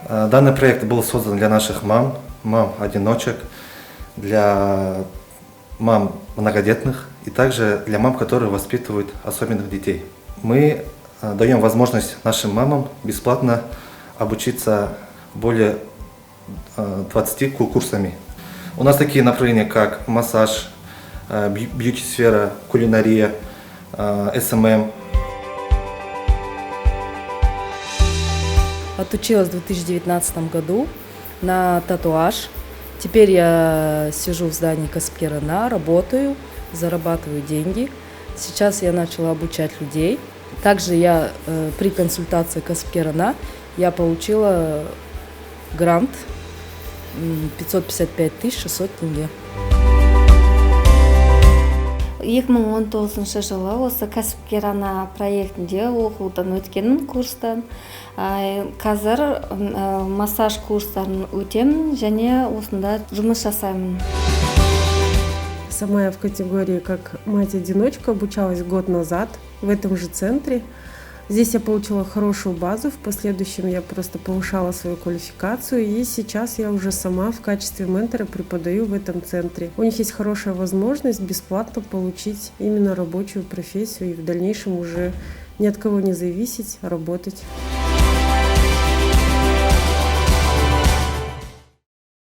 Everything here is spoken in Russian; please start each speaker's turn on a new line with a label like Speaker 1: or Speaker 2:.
Speaker 1: Данный проект был создан для наших мам-одиночек, для мам многодетных и также для мам, которые воспитывают особенных детей. Мы даем возможность нашим мамам бесплатно обучиться более 20 курсами. У нас такие направления, как массаж, бьюти-сфера, кулинария, СММ.
Speaker 2: Отучилась в 2019 году на татуаж. Теперь я сижу в здании Касыпкер-Ана, работаю, зарабатываю деньги. Сейчас я начала обучать людей. Также я при консультации Касыпкер-Ана я получила грант 555 600 тенге.
Speaker 3: 2019 жылы осы Касыпкер-Ана проектінде оқудан өткен курстан. Қазір массаж курстарын өтем және осында жұмыс жасаймын.
Speaker 4: Сама я в категории как мать-одиночка обучалась год назад в этом же центре. Здесь я получила хорошую базу, в последующем я просто повышала свою квалификацию, и сейчас я уже сама в качестве ментора преподаю в этом центре. У них есть хорошая возможность бесплатно получить именно рабочую профессию и в дальнейшем уже ни от кого не зависеть, а работать.